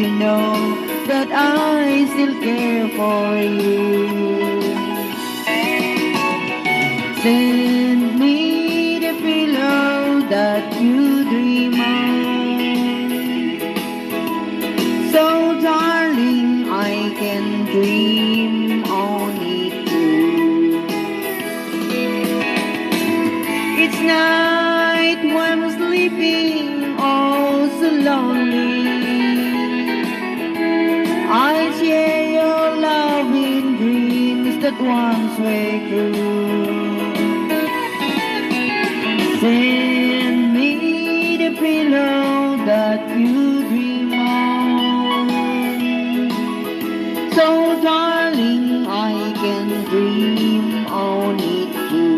you know that I still care for you. Send me the pillow that you dream of, so darling I can dream on it too. It's night when I'm sleeping, oh so lonely. I share your love in dreams that once were true. Send me the pillow that you dream of, so darling I can dream on it too.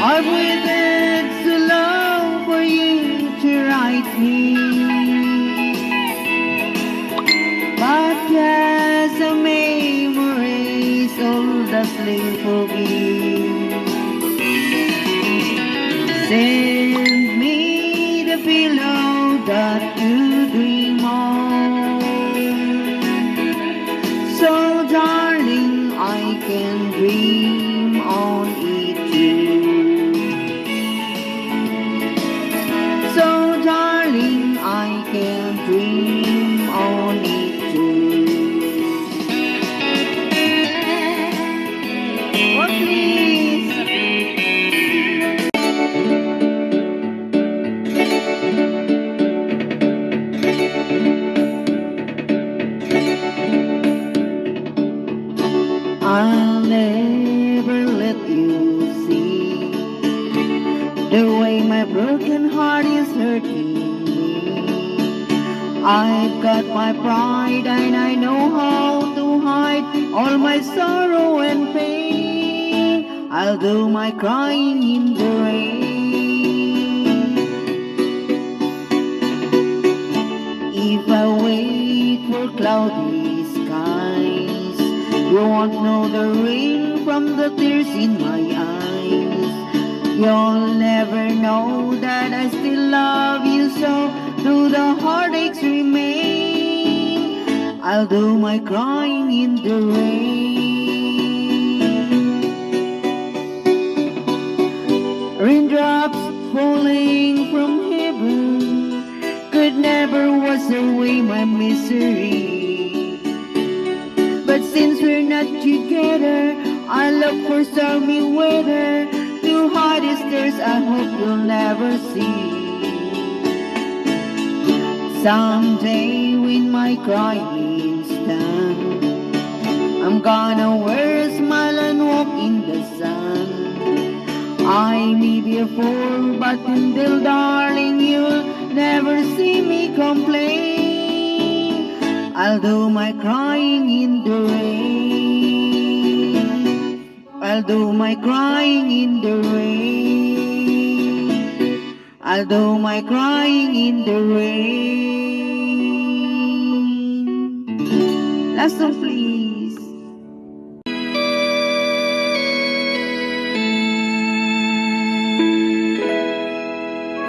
I've waited so long for you to write me, but as a memory all that's left for me. Send me the pillow that you dream of, so darling I can dream on it too. So darling I can dream on it too. Oh please. I'll never let you see the way my broken heart is hurting me. I've got my pride and I know how to hide all my sorrow and pain. I'll do my crying in the rain. If I wait for cloudy skies, you won't know the rain from the tears in my eyes. You'll never know that I still love you so, though the heartaches remain. I'll do my crying in the rain. Raindrops falling from heaven could never wash away my misery. But since we're not together, I look for stormy weather to hide the tears I hope you'll never see. Someday when my crying's done, I'm gonna wear a smile and walk in the sun. I may be a fool, but until darling you'll never see me complain. I'll do my crying in the rain. I'll do my crying in the rain. I'll do my crying in the rain. Last song please.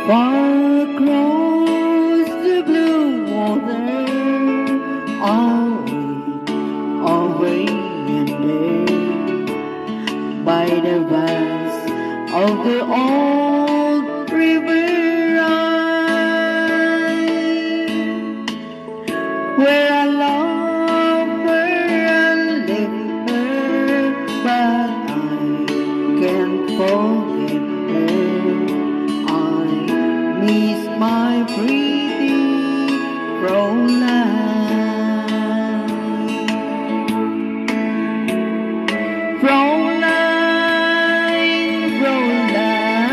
Far across the blue water, away and there, by the banks of the old river Rhine, where I love her and live her, but I can't forget her. Miss my pretty Fraulein. Fraulein, Fraulein,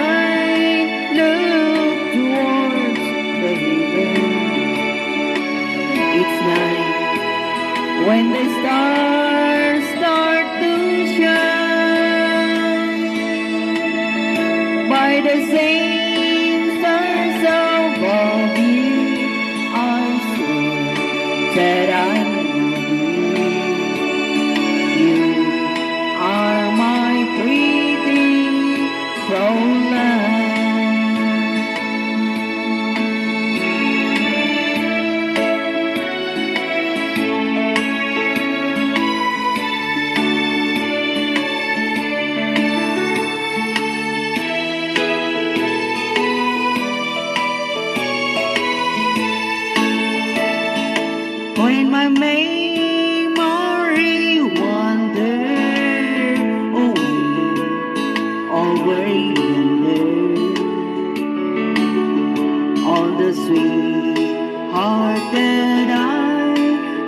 same stars above you, I swear that I love you. You are my pretty Fraulein. When my memory wanders away over yonder, all the sweetheart that I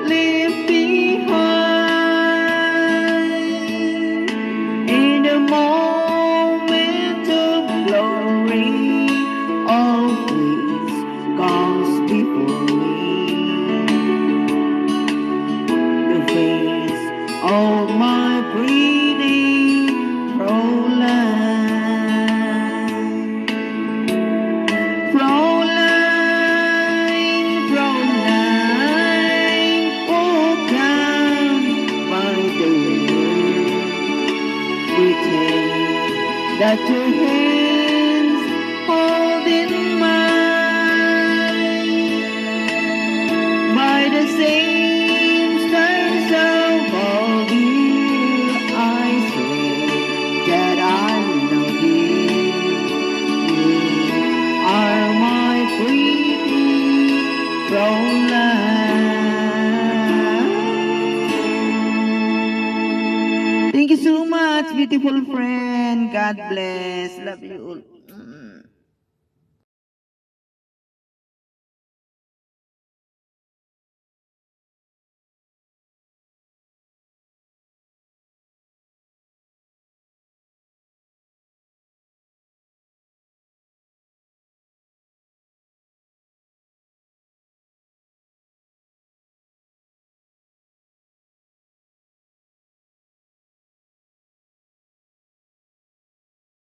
left behind, in the moment of glory, always comes before me. Oh, my pretty Fraulein, Fraulein, Fraulein, oh, come, my dear, pretend that your hands hold in mine by the same stars above you. I swear that I love you. You are my pretty Fraulein. Thank you so much, beautiful friend. God bless. Love you all.